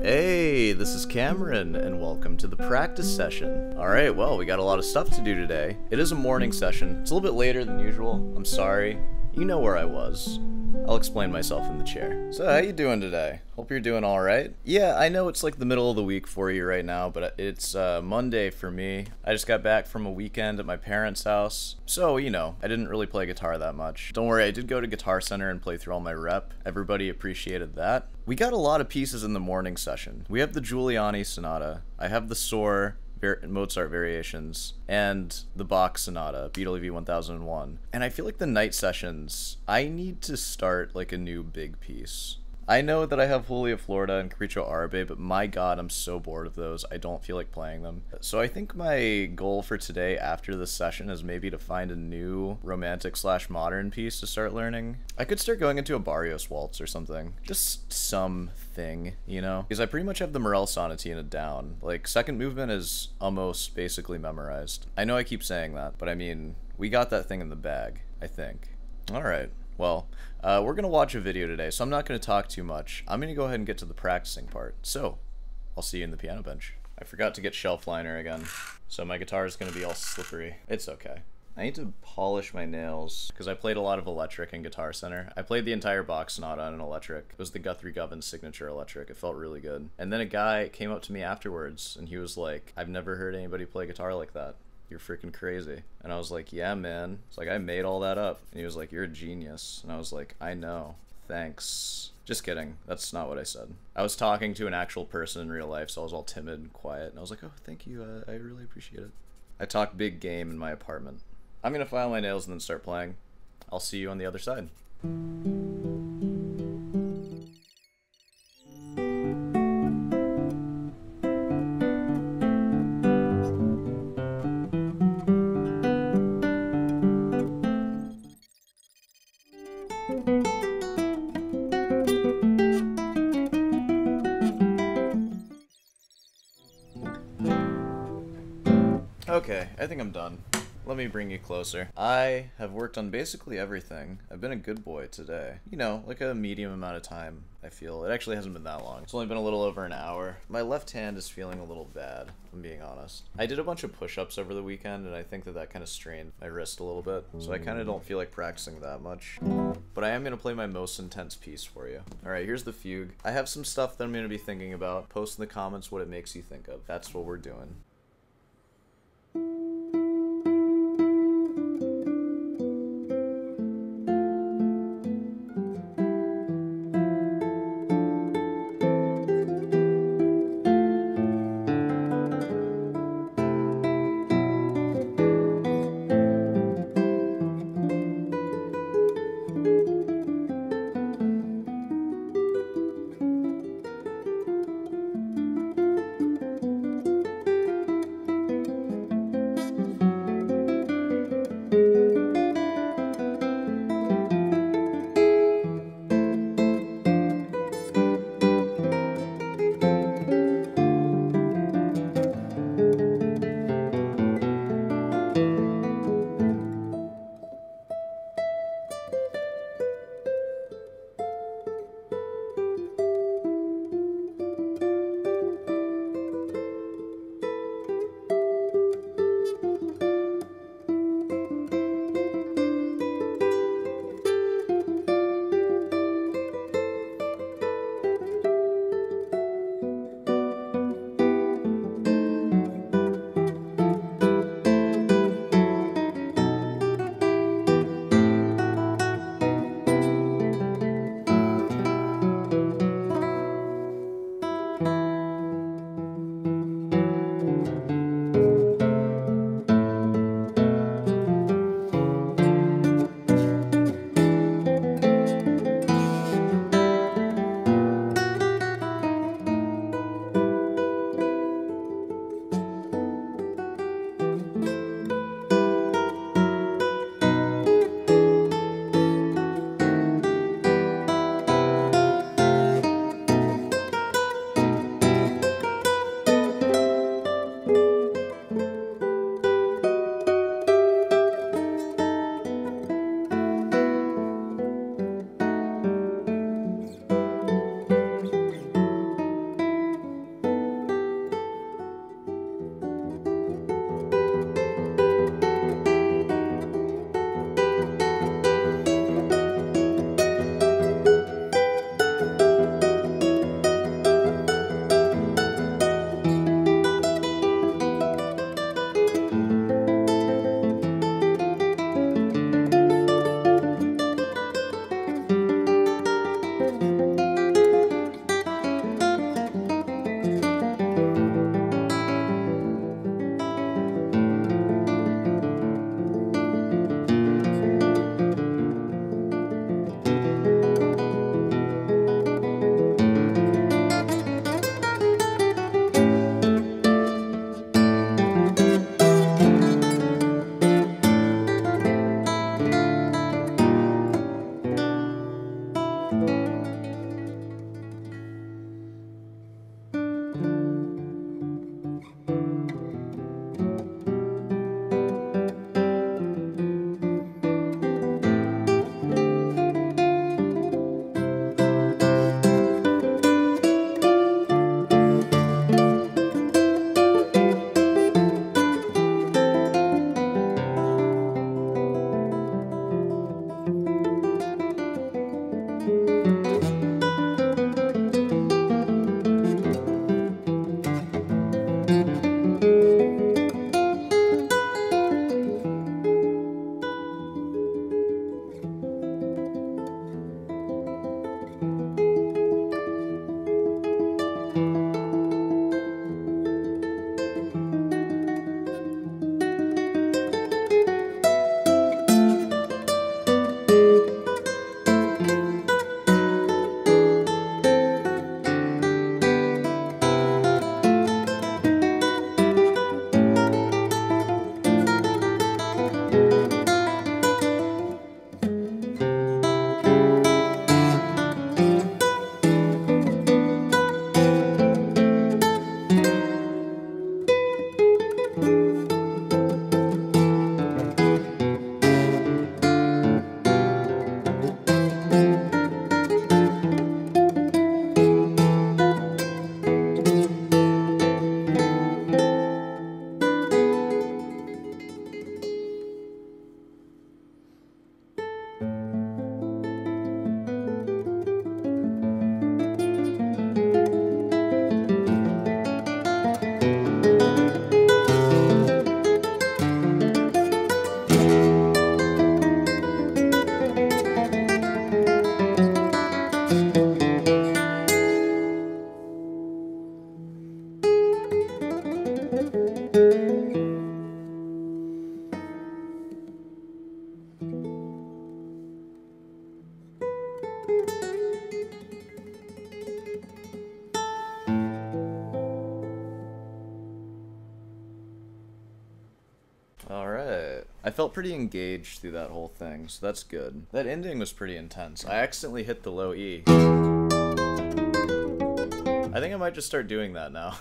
Hey, this is Cameron, and welcome to the practice session. Alright, well, we got a lot of stuff to do today. It is a morning session. It's a little bit later than usual. I'm sorry. You know where I was. I'll explain myself in the chair. So, how you doing today? Hope you're doing alright. Yeah, I know it's like the middle of the week for you right now, but it's Monday for me. I just got back from a weekend at my parents' house. So, you know, I didn't really play guitar that much. Don't worry, I did go to Guitar Center and play through all my rep. Everybody appreciated that. We got a lot of pieces in the morning session. We have the Giuliani Sonata. I have the Soar Mozart variations, and the Bach Sonata, BWV 1001. And I feel like the night sessions, I need to start like a new big piece. I know that I have Julia Florida and Capriccio Arabe, but my god, I'm so bored of those. I don't feel like playing them. So I think my goal for today after this session is maybe to find a new romantic/modern piece to start learning. I could start going into a Barrios waltz or something. Just something, you know? Because I pretty much have the Morel Sonatina down. Like, second movement is almost basically memorized. I know I keep saying that, but I mean, we got that thing in the bag, I think. Alright. Well, we're going to watch a video today, so I'm not going to talk too much. I'm going to go ahead and get to the practicing part. So, I'll see you in the piano bench. I forgot to get shelf liner again, so my guitar is going to be all slippery. It's okay. I need to polish my nails, because I played a lot of electric in Guitar Center. I played the entire Bach Sonata on an electric. It was the Guthrie Govan signature electric. It felt really good. And then a guy came up to me afterwards, and he was like, I've never heard anybody play guitar like that. You're freaking crazy. And I was like, yeah, man. It's like, I made all that up. And he was like, you're a genius. And I was like, I know. Thanks. Just kidding. That's not what I said. I was talking to an actual person in real life, so I was all timid and quiet. And I was like, oh, thank you. I really appreciate it. I talk big game in my apartment. I'm going to file my nails and then start playing. I'll see you on the other side. Okay, I think I'm done. Let me bring you closer. I have worked on basically everything. I've been a good boy today. You know, like a medium amount of time, I feel. It actually hasn't been that long. It's only been a little over an hour. My left hand is feeling a little bad, if I'm being honest. I did a bunch of push-ups over the weekend, and I think that kind of strained my wrist a little bit. So I kind of don't feel like practicing that much. But I am going to play my most intense piece for you. Alright, here's the fugue. I have some stuff that I'm going to be thinking about. Post in the comments what it makes you think of. That's what we're doing. Alright. I felt pretty engaged through that whole thing, so that's good. That ending was pretty intense. I accidentally hit the low E. I think I might just start doing that now.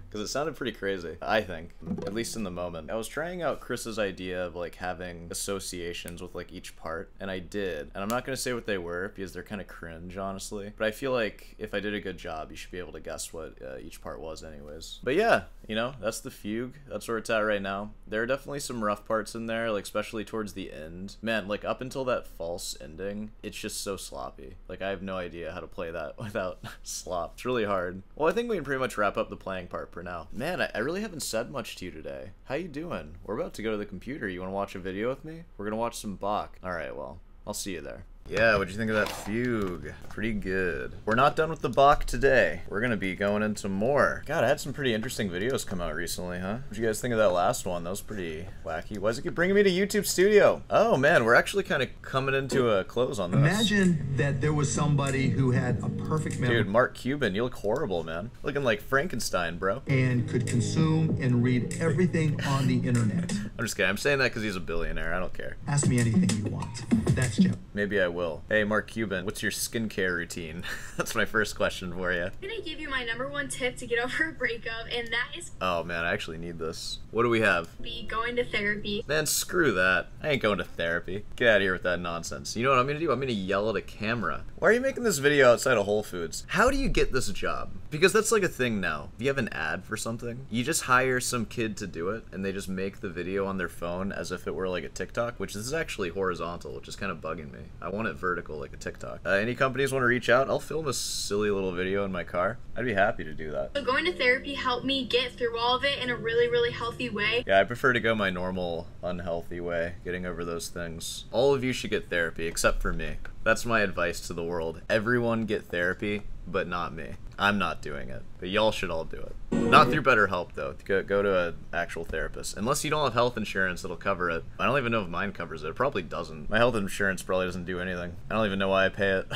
Because it sounded pretty crazy, I think. At least in the moment. I was trying out Chris's idea of like having associations with like each part, and I did. And I'm not going to say what they were, because they're kind of cringe, honestly. But I feel like if I did a good job, you should be able to guess what each part was anyways. But yeah, you know, that's the fugue. That's where it's at right now. There are definitely some rough parts in there, like especially towards the end. Man, like up until that false ending, it's just so sloppy. Like I have no idea how to play that without slop. It's really hard. Well, I think we can pretty much wrap up the playing part for now. Man, I really haven't said much to you today. How you doing? We're about to go to the computer. You want to watch a video with me? We're gonna watch some Bach. Alright, well, I'll see you there. Yeah, what'd you think of that fugue? Pretty good. We're not done with the Bach today. We're gonna be going into more. God, I had some pretty interesting videos come out recently, huh? What'd you guys think of that last one? That was pretty wacky. Why does it keep bringing me to YouTube Studio? Oh man, we're actually kind of coming into a close on this. Imagine that there was somebody who had a perfect memory. Dude, Mark Cuban, you look horrible, man. Looking like Frankenstein, bro. And could consume and read everything on the internet. I'm just kidding. I'm saying that because he's a billionaire. I don't care. Ask me anything you want. That's Jim. Maybe I will. Hey, Mark Cuban, what's your skincare routine? That's my first question for you. I'm gonna give you my #1 tip to get over a breakup, and that is... Oh man, I actually need this. What do we have? Be going to therapy. Man, screw that. I ain't going to therapy. Get out of here with that nonsense. You know what I'm gonna do? I'm gonna yell at a camera. Why are you making this video outside of Whole Foods? How do you get this job? Because that's like a thing now. If you have an ad for something, you just hire some kid to do it, and they just make the video on their phone as if it were like a TikTok, which is actually horizontal, which is kind of bugging me. I want it vertical like a TikTok. Any companies want to reach out? I'll film a silly little video in my car. I'd be happy to do that. So going to therapy helped me get through all of it in a really, really healthy way. Yeah, I prefer to go my normal, unhealthy way, getting over those things. All of you should get therapy, except for me. That's my advice to the world. Everyone get therapy, but not me. I'm not doing it, but y'all should all do it. Not through BetterHelp though. Go to an actual therapist. Unless you don't have health insurance that'll cover it. I don't even know if mine covers it. It probably doesn't. My health insurance probably doesn't do anything. I don't even know why I pay it.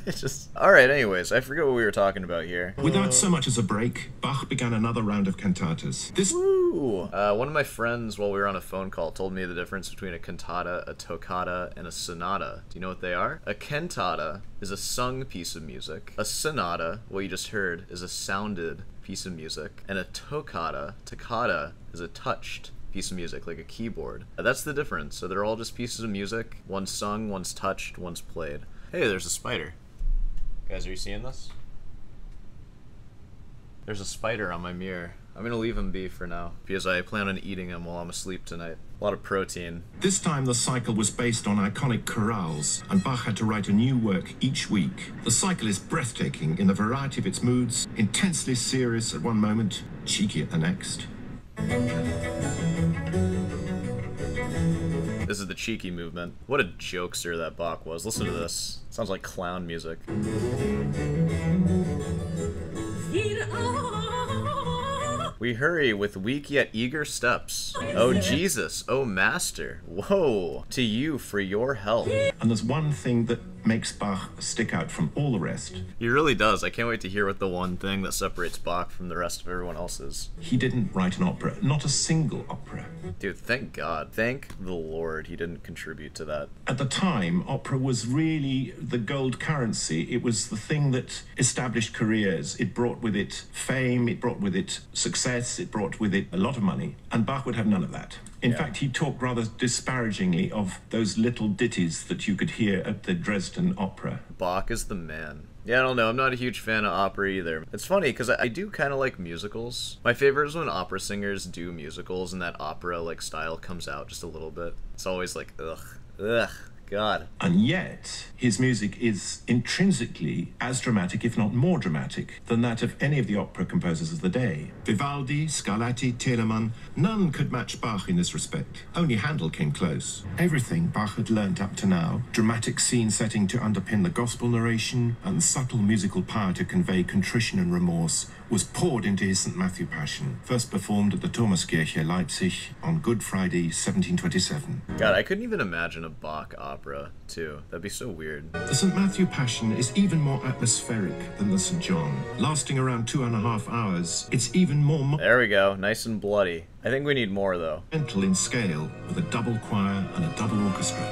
It's just... Alright, anyways, I forget what we were talking about here. Without so much as a break, Bach began another round of cantatas. This... Woo! Ooh. One of my friends, while we were on a phone call, told me the difference between a cantata, a toccata, and a sonata. Do you know what they are? A cantata is a sung piece of music. A sonata, what you just heard, is a sounded piece of music. And a toccata is a touched piece of music, like a keyboard. That's the difference. So they're all just pieces of music. One's sung, one's touched, one's played. Hey, there's a spider. Guys, are you seeing this? There's a spider on my mirror. I'm gonna leave him be for now, because I plan on eating him while I'm asleep tonight. A lot of protein. This time the cycle was based on iconic chorales, and Bach had to write a new work each week. The cycle is breathtaking in the variety of its moods, intensely serious at one moment, cheeky at the next. This is the cheeky movement. What a jokester that Bach was. Listen to this. Sounds like clown music. We hurry with weak yet eager steps. Oh Jesus, oh Master, whoa, to you for your help. And there's one thing that makes Bach stick out from all the rest. He really does. I can't wait to hear what the one thing that separates Bach from the rest of everyone else is. He didn't write an opera, not a single opera. Dude, thank God. Thank the Lord he didn't contribute to that. At the time, opera was really the gold currency. It was the thing that established careers. It brought with it fame, it brought with it success, it brought with it a lot of money, and Bach would have none of that. In fact, he talked rather disparagingly of those little ditties that you could hear at the Dresden Opera. Bach is the man. Yeah, I don't know. I'm not a huge fan of opera either. It's funny because I do kind of like musicals. My favorite is when opera singers do musicals and that opera-like style comes out just a little bit. It's always like, ugh, God. And yet, his music is intrinsically as dramatic, if not more dramatic, than that of any of the opera composers of the day. Vivaldi, Scarlatti, Telemann, none could match Bach in this respect. Only Handel came close. Everything Bach had learnt up to now, dramatic scene setting to underpin the gospel narration, and subtle musical power to convey contrition and remorse, was poured into his St. Matthew Passion, first performed at the Thomaskirche, Leipzig, on Good Friday, 1727. God, I couldn't even imagine a Bach opera, too. That'd be so weird. The St. Matthew Passion is even more atmospheric than the St. John. Lasting around 2.5 hours, it's even more There we go, nice and bloody. I think we need more, though. monumental in scale, with a double choir and a double orchestra.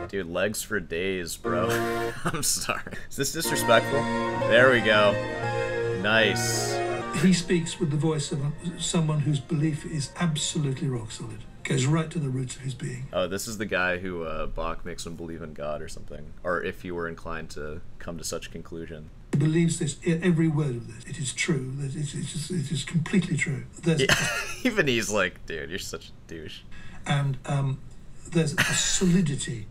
Dude, legs for days, bro. I'm sorry. Is this disrespectful? There we go. Nice. He speaks with the voice of someone whose belief is absolutely rock solid. Goes right to the roots of his being. Oh, this is the guy who Bach makes him believe in God or something. Or if you were inclined to come to such conclusion. He believes this, every word of this. It is true. It is completely true. Yeah. Even he's like, dude, you're such a douche. And there's a solidity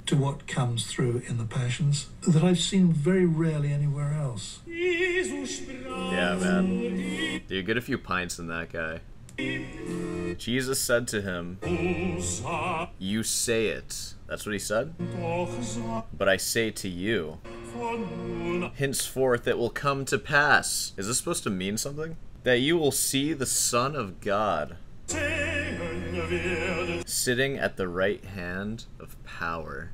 to what comes through in the Passions that I've seen very rarely anywhere else. Yeah, man. Dude, get a few pints in that guy. Jesus said to him, "You say it." That's what he said? "But I say to you, henceforth it will come to pass." Is this supposed to mean something? That you will see the Son of God sitting at the right hand of power.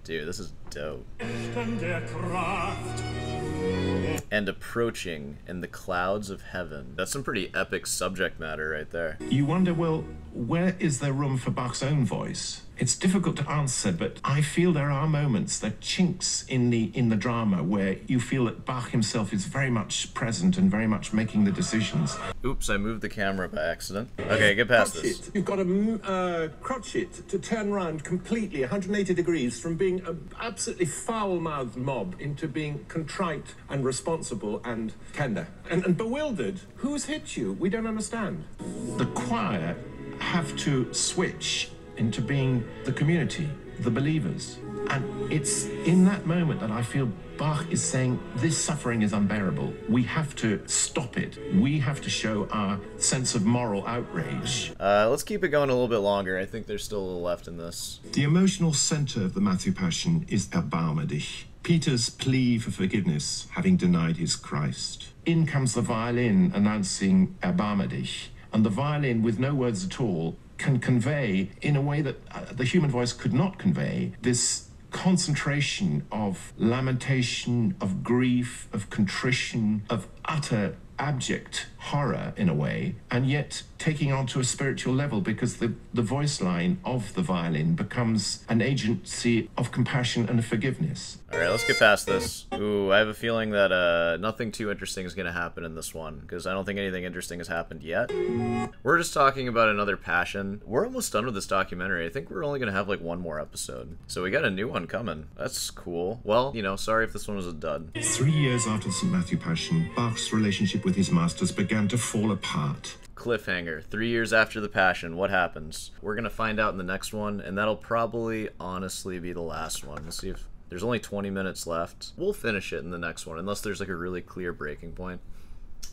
Dude, this is dope. And approaching in the clouds of heaven. That's some pretty epic subject matter right there. You wonder, well, where is there room for Bach's own voice? It's difficult to answer, but I feel there are moments, there are chinks in the drama where you feel that Bach himself is very much present and very much making the decisions. Oops, I moved the camera by accident. Okay, get past this. You've got to crotch it to turn around completely 180 degrees from being an absolutely foul-mouthed mob into being contrite and responsible and tender and bewildered. Who's hit you? We don't understand. The choir have to switch into being the community, the believers. And it's in that moment that I feel Bach is saying, this suffering is unbearable. We have to stop it. We have to show our sense of moral outrage. Let's keep it going a little bit longer. I think there's still a little left in this. The emotional center of the Matthew Passion is Erbarme dich. Peter's plea for forgiveness, having denied his Christ. In comes the violin announcing Erbarme dich. And the violin, with no words at all, can convey, in a way that the human voice could not convey, this concentration of lamentation, of grief, of contrition, of utter abject horror in a way, and yet taking on to a spiritual level, because the voice line of the violin becomes an agency of compassion and forgiveness. Alright, let's get past this. Ooh, I have a feeling that nothing too interesting is going to happen in this one, because I don't think anything interesting has happened yet. We're just talking about another passion. We're almost done with this documentary. I think we're only going to have like one more episode. So we got a new one coming. That's cool. Well, you know, sorry if this one was a dud. 3 years after the St. Matthew Passion, Bach's relationship with his masters began to fall apart. Cliffhanger. 3 years after the Passion, what happens? We're going to find out in the next one, and that'll probably honestly be the last one. Let's see if there's only 20 minutes left. We'll finish it in the next one, unless there's like a really clear breaking point.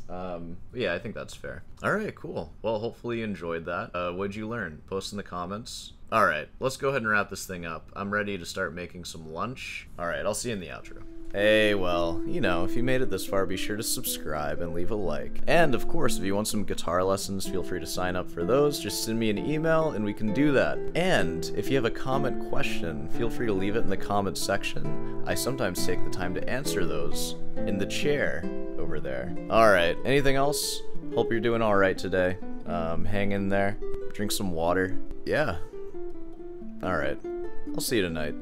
Yeah, I think that's fair. Alright, cool. Well, hopefully you enjoyed that. What'd you learn? Post in the comments. Alright, let's go ahead and wrap this thing up. I'm ready to start making some lunch. Alright, I'll see you in the outro. Hey, well, you know, if you made it this far, be sure to subscribe and leave a like. And, of course, if you want some guitar lessons, feel free to sign up for those. Just send me an email and we can do that. And, if you have a comment question, feel free to leave it in the comments section. I sometimes take the time to answer those in the chair over there. Alright, anything else? Hope you're doing alright today. Hang in there. Drink some water. Yeah. Alright. I'll see you tonight.